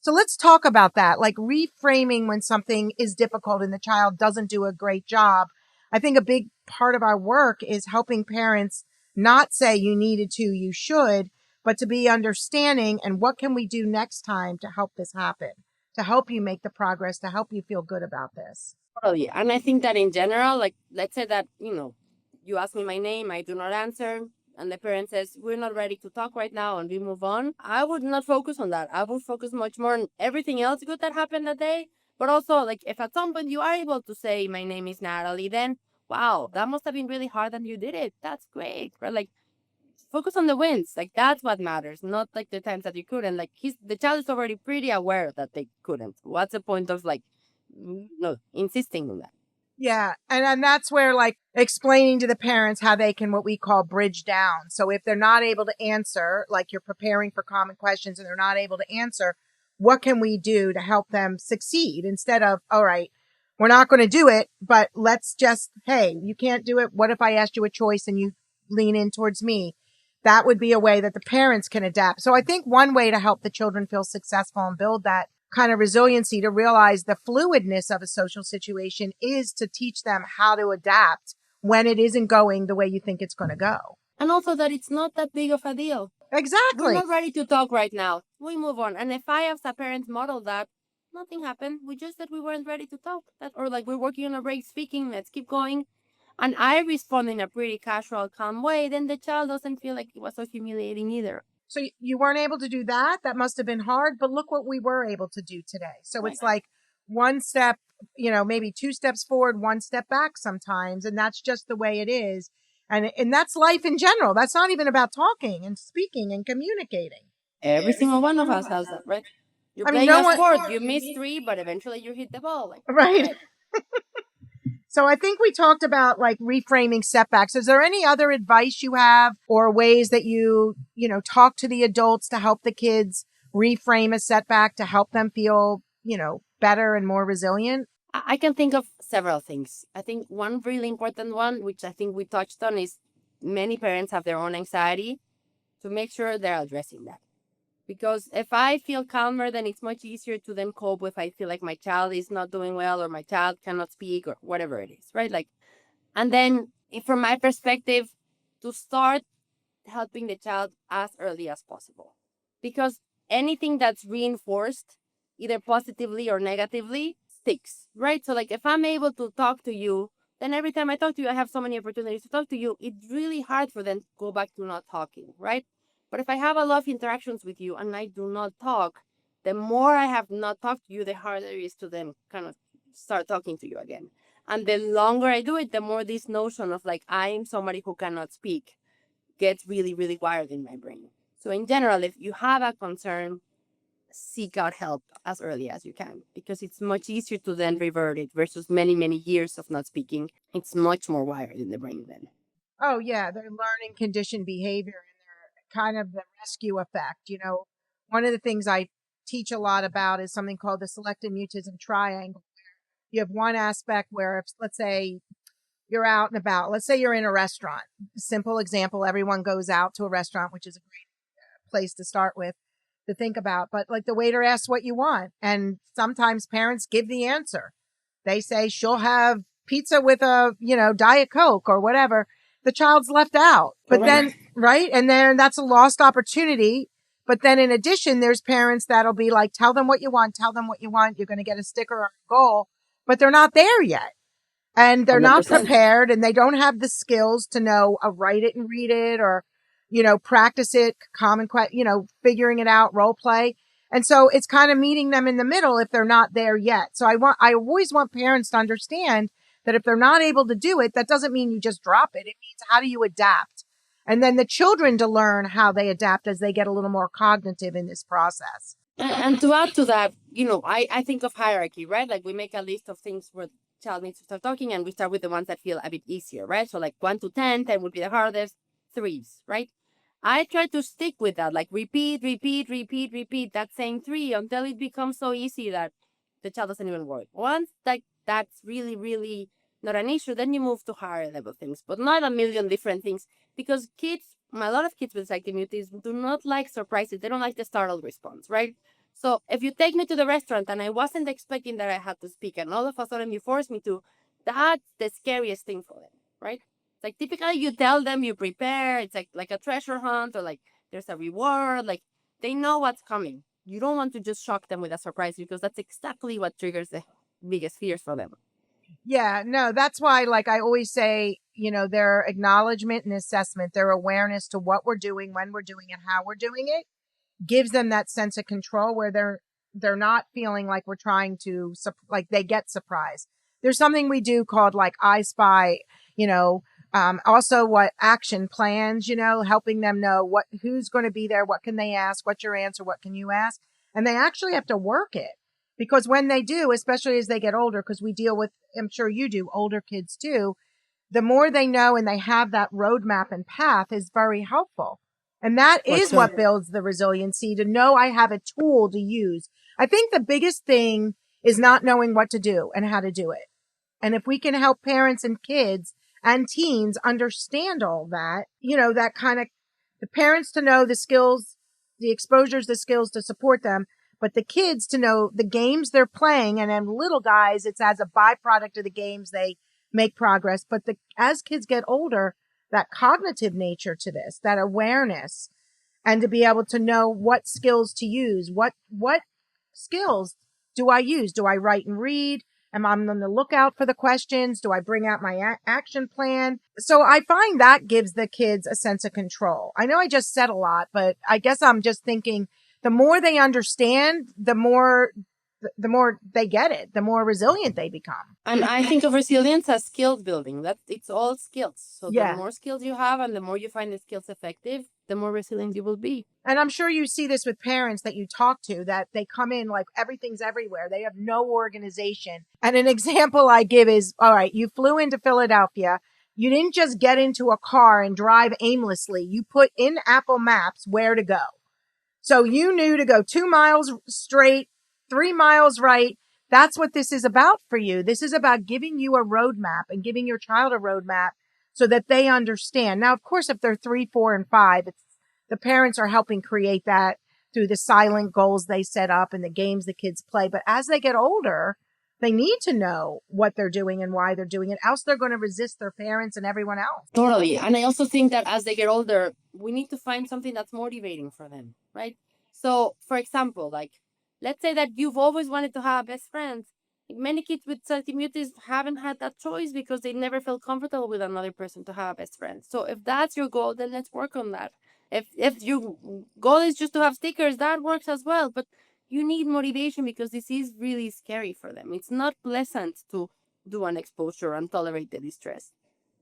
So let's talk about that, like reframing when something is difficult and the child doesn't do a great job. I think a big part of our work is helping parents not say you needed to, you should, but to be understanding and what can we do next time to help this happen, to help you make the progress, to help you feel good about this. Totally. And I think that in general, like, let's say that, you ask me my name, I do not answer, and the parent says, we're not ready to talk right now, and we move on. I would not focus on that. I would focus much more on everything else good that happened that day. But also, like, if at some point you are able to say, my name is Natalie, then, wow, that must have been really hard and you did it. That's great. Right? Like, focus on the wins. Like, that's what matters, not like the times that you couldn't. Like, the child is already pretty aware that they couldn't. What's the point of, like, no, insisting on that? Yeah. And that's where like explaining to the parents how they can, what we call bridge down. So if they're not able to answer, like you're preparing for common questions and they're not able to answer, what can we do to help them succeed instead of, all right, we're not going to do it, but let's just, hey, you can't do it. What if I asked you a choice and you lean in towards me? That would be a way that the parents can adapt. So I think one way to help the children feel successful and build that kind of resiliency to realize the fluidness of a social situation is to teach them how to adapt when it isn't going the way you think it's going to go. And also that it's not that big of a deal. We're Exactly. not ready to talk right now. We move on. And if I, as a parent, model that, nothing happened. We just said we weren't ready to talk. Or like we're working on a break, speaking, let's keep going. And I respond in a pretty casual, calm way, then the child doesn't feel like it was so humiliating either. So you weren't able to do that. That must have been hard, but look what we were able to do today. So Right. it's like one step, maybe two steps forward, one step back sometimes. And that's just the way it is. And that's life in general. That's not even about talking and speaking and communicating. Every single one of us has that, right? You're I mean, playing no a one, sport, you miss three, but eventually you hit the ball. Like, right. right. So I think we talked about like reframing setbacks. Is there any other advice you have or ways that you talk to the adults to help the kids reframe a setback to help them feel, better and more resilient? I can think of several things. I think one really important one, which I think we touched on, is many parents have their own anxiety, to make sure they're addressing that. Because if I feel calmer, then it's much easier to then cope if I feel like my child is not doing well or my child cannot speak or whatever it is, right? Like, and then from my perspective, to start helping the child as early as possible. Because anything that's reinforced, either positively or negatively, sticks, right? So like if I'm able to talk to you, then every time I talk to you, I have so many opportunities to talk to you. It's really hard for them to go back to not talking, right? But if I have a lot of interactions with you and I do not talk, the more I have not talked to you, the harder it is to then kind of start talking to you again. And the longer I do it, the more this notion of like, I'm somebody who cannot speak gets really, really wired in my brain. So in general, if you have a concern, seek out help as early as you can, because it's much easier to then revert it versus many, many years of not speaking. It's much more wired in the brain then. Oh yeah, they're learning conditioned behavior and they're kind of the rescue effect. One of the things I teach a lot about is something called the selective mutism triangle. You have one aspect where if, let's say, you're out and about. Let's say you're in a restaurant. Simple example. Everyone goes out to a restaurant, which is a great place to start with to think about. But like the waiter asks what you want. And sometimes parents give the answer. They say she'll have pizza with a, Diet Coke or whatever. The child's left out. But then, right? And then that's a lost opportunity. But then in addition, there's parents that'll be like, tell them what you want. Tell them what you want. You're going to get a sticker or a goal, but they're not there yet. And they're not 100%. prepared and they don't have the skills to know, write it and read it or, practice it, figuring it out, role play. And so it's kind of meeting them in the middle if they're not there yet. So I always want parents to understand that if they're not able to do it, that doesn't mean you just drop it. It means how do you adapt? And then the children to learn how they adapt as they get a little more cognitive in this process. And to add to that, I think of hierarchy, right? Like we make a list of things where the child needs to start talking and we start with the ones that feel a bit easier, right? So like 1 to 10, 10 would be the hardest, 3s, right? I try to stick with that, like repeat that same 3 until it becomes so easy that the child doesn't even worry. Once that's really, really not an issue, then you move to higher level things, but not a million different things, because a lot of kids with selective mutism do not like surprises. They don't like the startled response, right? So if you take me to the restaurant and I wasn't expecting that I had to speak, and all of a sudden you force me to, that's the scariest thing for them, right? Like typically you tell them, you prepare, it's like a treasure hunt, or like there's a reward, like they know what's coming. You don't want to just shock them with a surprise, because that's exactly what triggers the biggest fears for them. Yeah, no, that's why, like I always say, their acknowledgement and assessment, their awareness to what we're doing, when we're doing it, how we're doing it, gives them that sense of control where they're not feeling like we're trying to, like they get surprised. There's something we do called like I Spy, also what action plans, helping them know who's going to be there, what can they ask, what's your answer, what can you ask? And they actually have to work it, because when they do, especially as they get older, because we deal with, I'm sure you do, older kids too, the more they know and they have that roadmap and path is very helpful. And that is what builds the resiliency, to know I have a tool to use. I think the biggest thing is not knowing what to do and how to do it. And if we can help parents and kids and teens understand all that, that kind of, the parents to know the skills, the exposures, the skills to support them, but the kids to know the games they're playing. And then little guys, it's as a byproduct of the games, they make progress. But as kids get older, that cognitive nature to this, that awareness, and to be able to know what skills to use, what skills do I use? Do I write and read? Am I on the lookout for the questions? Do I bring out my action plan? So I find that gives the kids a sense of control. I know I just said a lot, but I guess I'm just thinking the more they understand, the more they get it, the more resilient they become. And I think of resilience as skill building. That it's all skills. So Yeah. The more skills you have and the more you find the skills effective, the more resilient you will be. And I'm sure you see this with parents that you talk to, that they come in like everything's everywhere. They have no organization. And an example I give is, all right, you flew into Philadelphia. You didn't just get into a car and drive aimlessly. You put in Apple Maps where to go. So you knew to go 2 miles straight, 3 miles right. That's what this is about for you. This is about giving you a roadmap and giving your child a roadmap so that they understand. Now, of course, if they're 3, 4, and 5, the parents are helping create that through the silent goals they set up and the games the kids play. But as they get older, they need to know what they're doing and why they're doing it. Else they're going to resist their parents and everyone else. Totally. And I also think that as they get older, we need to find something that's motivating for them, right? So, for example, like, let's say that you've always wanted to have a best friend. Many kids with selective mutism haven't had that choice because they never felt comfortable with another person to have a best friend. So if that's your goal, then let's work on that. If your goal is just to have stickers, that works as well. But you need motivation, because this is really scary for them. It's not pleasant to do an exposure and tolerate the distress.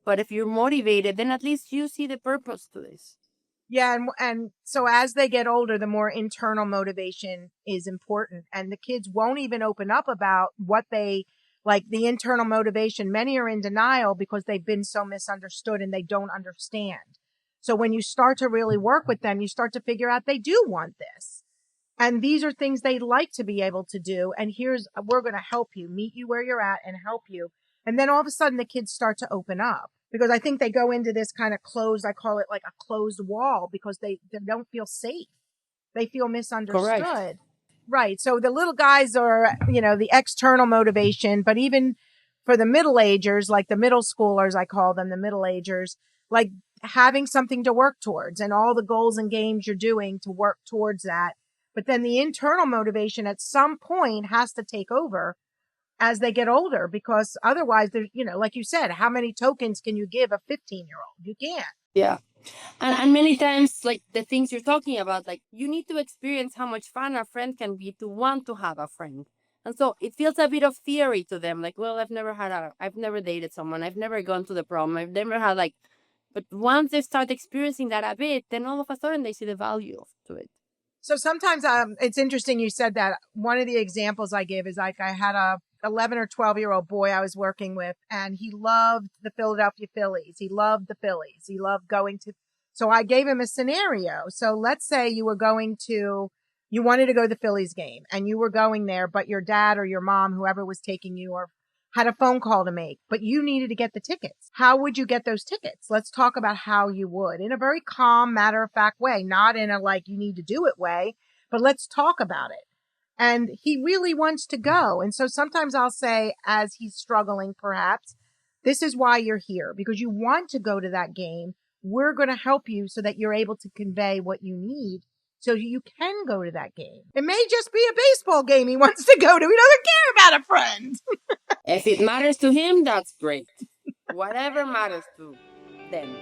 But if you're motivated, then at least you see the purpose to this. Yeah. And so as they get older, the more internal motivation is important, and the kids won't even open up about what they like, the internal motivation. Many are in denial because they've been so misunderstood and they don't understand. So when you start to really work with them, you start to figure out they do want this. And these are things they'd like to be able to do. And we're going to help you, meet you where you're at and help you. And then all of a sudden the kids start to open up, because I think they go into this kind of closed, I call it like a closed wall, because they don't feel safe. They feel misunderstood. Correct. Right. So the little guys are, the external motivation, but even for the middle agers, like the middle schoolers, I call them the middle agers, like having something to work towards and all the goals and games you're doing to work towards that. But then the internal motivation at some point has to take over as they get older, because otherwise there's, like you said, how many tokens can you give a 15-year-old? You can't. Yeah. And many times, like the things you're talking about, like you need to experience how much fun a friend can be to want to have a friend. And so it feels a bit of theory to them. Like, well, I've never dated someone. I've never gone to the prom. I've never had but once they start experiencing that a bit, then all of a sudden they see the value to it. So sometimes it's interesting you said that. One of the examples I give is like I had a 11 or 12-year-old boy I was working with, and he loved the Philadelphia Phillies. He loved the Phillies. He loved going to, so I gave him a scenario. So let's say you wanted to go to the Phillies game and you were going there, but your dad or your mom, whoever was taking you, or had a phone call to make, but you needed to get the tickets. How would you get those tickets? Let's talk about how you would, in a very calm, matter-of-fact way, not in a like you need to do it way, but let's talk about it. And he really wants to go. And so sometimes I'll say, as he's struggling, perhaps, this is why you're here, because you want to go to that game. We're going to help you so that you're able to convey what you need so you can go to that game. It may just be a baseball game he wants to go to. He doesn't care about a friend. If it matters to him, that's great. Whatever matters to them.